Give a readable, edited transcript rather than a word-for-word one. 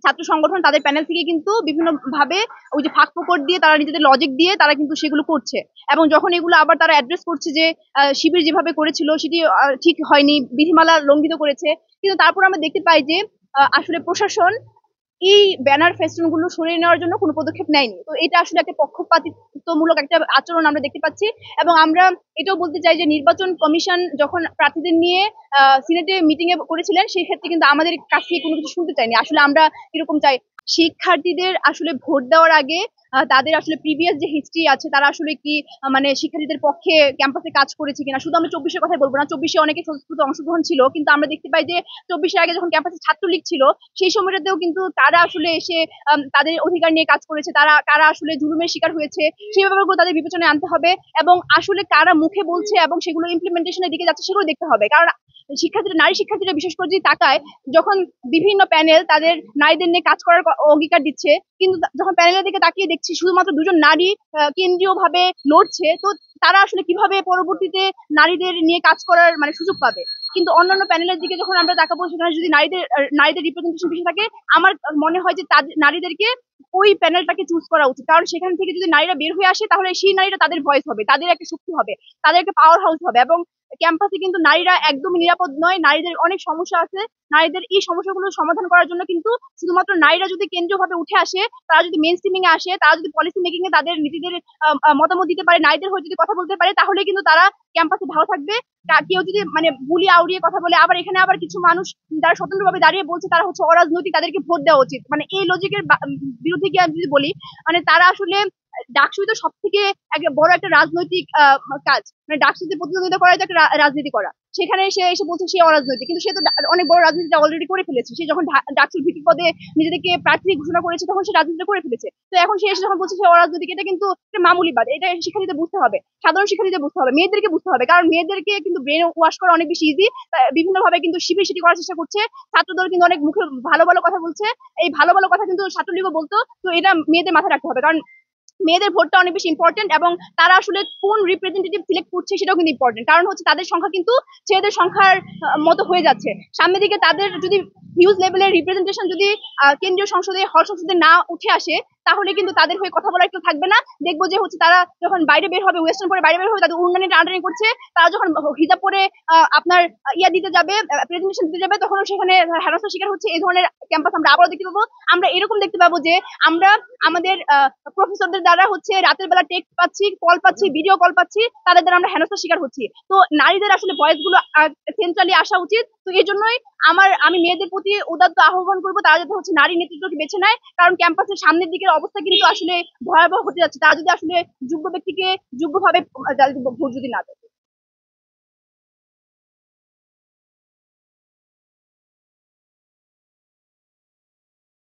ছাত্র সংগঠন তাদের প্যানেল থেকে কিন্তু বিভিন্ন ভাবে ওই যে ফাঁক ফোকর দিয়ে তারা নিজেদের লজিক দিয়ে তারা কিন্তু সেগুলো করছে। এবং যখন এগুলো আবার তারা অ্যাড্রেস করছে যে শিবির যেভাবে করেছিল সেটি ঠিক হয়নি, বিধিমালা লঙ্ঘিত করেছে, কিন্তু তারপর আমরা দেখতে পাই যে আসলে প্রশাসন এই ব্যানার ফেস্টুন গুলো সরিয়ে নেওয়ার জন্য কোনো পদক্ষেপ নেয়নি। তো এটা আসলে একটা পক্ষপাতিত্বমূলক একটা আচরণ আমরা দেখতে পাচ্ছি। এবং আমরা এটাও বলতে চাই যে নির্বাচন কমিশন যখন প্রার্থীদের নিয়ে সিনেটে মিটিং এ করেছিলেন, সেই ক্ষেত্রে কিন্তু আমাদের কাছ থেকে কোনো কিছু শুনতে চাইনি। আসলে আমরা এরকম চাই শিক্ষার্থীদের আসলে ভোট দেওয়ার আগে তাদের আসলে প্রিভিয়াস যে হিস্ট্রি আছে, তারা আসলে কি মানে শিক্ষার্থীদের পক্ষে ক্যাম্পাসে কাজ করেছে কিনা। শুধু আমি 24-এর কথাই বলবো না, 24-এ অনেকে স্বতঃস্ফূর্ত অংশগ্রহণ ছিল, কিন্তু আমরা দেখতে পাই যে 24-এর আগে যখন ক্যাম্পাসে ছাত্রলীগ ছিল সেই সময়টাতেও কিন্তু তারা আসলে এসে তাদের অধিকার নিয়ে কাজ করেছে, তারা কারা আসলে জুলুমের শিকার হয়েছে সেই ব্যাপারগুলো তাদের বিবেচনায় আনতে হবে। এবং আসলে কারা মুখে বলছে এবং সেগুলো ইমপ্লিমেন্টেশনের দিকে যাচ্ছে সেগুলো দেখতে হবে। কারণ নারী শিক্ষার্থীরা বিশেষ করে যদি তাকায়, যখন বিভিন্ন প্যানেল তাদের নারীদের নিয়ে কাজ করার অঙ্গীকার দিচ্ছে, কিন্তু যখন প্যানেলের দিকে তাকিয়ে দেখছি শুধুমাত্র দুজন নারী কেন্দ্রীয় ভাবে লড়ছে, তো তারা আসলে কিভাবে পরবর্তীতে নারীদের নিয়ে কাজ করার মানে সুযোগ পাবে। কিন্তু অন্যান্য প্যানেলের দিকে যখন আমরা তাকাবো, সেখানে যদি নারীদের রিপ্রেজেন্টেশন বেশি থাকে, আমার মনে হয় যে তাদের নারীদেরকে ওই প্যানেলটাকে চুজ করা উচিত। কারণ সেখান থেকে যদি নারীরা বের হয়ে আসে, তাহলে সেই নারীরা তাদের ভয়েস হবে, তাদের একটা শক্তি হবে, তাদের একটা পাওয়ার হাউস হবে। এবং ক্যাম্পাসে কিন্তু নারীরা একদমই নিরাপদ নয়, নারীদের অনেক সমস্যা আছে। নারীদের এই সমস্যাগুলো সমাধান করার জন্য কিন্তু শুধুমাত্র নারীরা যদি কেন্দ্রীয়ভাবে উঠে আসে, তারা যদি মেইন স্ট্রিমিং এ আসে, তারা যদি পলিসি মেকিং এ তাদের নিজেদের মতামত দিতে পারে, নারীদের হয়ে যদি কথা বলতে পারে, তাহলে কিন্তু তারা ক্যাম্পাসে ভালো থাকবে। কেউ যদি মানে বুলি আউড়িয়ে কথা বলে, আবার এখানে আবার কিছু মানুষ যারা স্বতন্ত্রভাবে দাঁড়িয়ে বলছে তারা হচ্ছে অরাজনৈতিক, তাদেরকে ভোট দেওয়া উচিত, মানে এই লজিকের বিরুদ্ধে গিয়ে আমি যদি বলি, মানে তারা আসলে ডাকসুই তো সব থেকে বড় একটা রাজনৈতিক কাজ। মানে ডাকসুতে প্রতিদ্বন্দ্বিতা করা একটা রাজনীতি করা, সেখানে সে এসে বলছে সে অরাজনৈতিক, কিন্তু সে তো অনেক বড় রাজনীতিটা অলরেডি করে ফেলেছে। সে যখন ডাকসুর ভিপি পদে নিজেদেরকে প্রার্থী ঘোষণা করেছে, তখন সে রাজনীতিটা করে ফেলেছে। তো এখন সে এসে যখন বলছে সে অরাজনৈতিক, এটা কিন্তু মামুলি বাদ। এটা শিক্ষার্থীদের বুঝতে হবে, সাধারণ শিক্ষার্থীদের বুঝতে হবে, মেয়েদেরকে বুঝতে হবে। কারণ মেয়েদেরকে কিন্তু ব্রেন ওয়াশ করা অনেক বেশি ইজি। বিভিন্ন ভাবে কিন্তু শিবির সিটি করার চেষ্টা করছে। ছাত্রদল কিন্তু অনেক মুখে ভালো ভালো কথা বলছে, এই ভালো ভালো কথা কিন্তু ছাত্রলীগও বলতো। তো এটা মেয়েদের মাথায় রাখতে হবে, কারণ মেয়েদের ভোটটা অনেক বেশি ইম্পর্টেন্ট। এবং তারা আসলে কোন রিপ্রেজেন্টেটিভ সিলেক্ট করছে সেটাও কিন্তু ইম্পর্টেন্ট। কারণ হচ্ছে তাদের সংখ্যা কিন্তু ছেলেদের সংখ্যার মতো হয়ে যাচ্ছে। সামনের দিকে তাদের যদি হিউজ লেভেলের রিপ্রেজেন্টেশন যদি কেন্দ্রীয় সংসদে হল সংসদে না উঠে আসে, তাহলে কিন্তু তাদের হয়ে কথা বলার কেউ থাকবে না। দেখবো যে হচ্ছে তারা যখন বাইরে বের হবে, ওয়েস্টার্ন পরে বাইরে বের হবে, তাদের উন্নয়নে টানাটানি করছে। তারা যখন হিজাব পরে আপনার ইয়া দিতে যাবে, প্রেজেন্টেশন দিতে যাবে, তখন সেখানে হেনস্থার শিকার হচ্ছে। এই ধরনের ক্যাম্পাস আমরা আবারও দেখতে পাবো। আমরা এরকম দেখতে পাবো যে আমরা আমাদের প্রফেসরদের দ্বারা হচ্ছে রাতের বেলা টেক্সট পাচ্ছি, কল পাচ্ছি, ভিডিও কল পাচ্ছি, তাদের দ্বারা আমরা হেনস্থার শিকার হচ্ছি। তো নারীদের আসলে ভয়েস গুলো সেন্ট্রালি আসা উচিত। তো এই জন্যই আমি মেয়েদের প্রতি উদাত্ত আহ্বান করবো, তারা যাতে হচ্ছে নারী নেতৃত্বকে বেছে নেয়। কারণ ক্যাম্পাসের সামনের দিকের অবস্থা কিন্তু আসলে ভয়াবহ হতে যাচ্ছে, তারা যদি আসলে যোগ্য ব্যক্তিকে যোগ্যভাবে ভোট যদি না দেয়।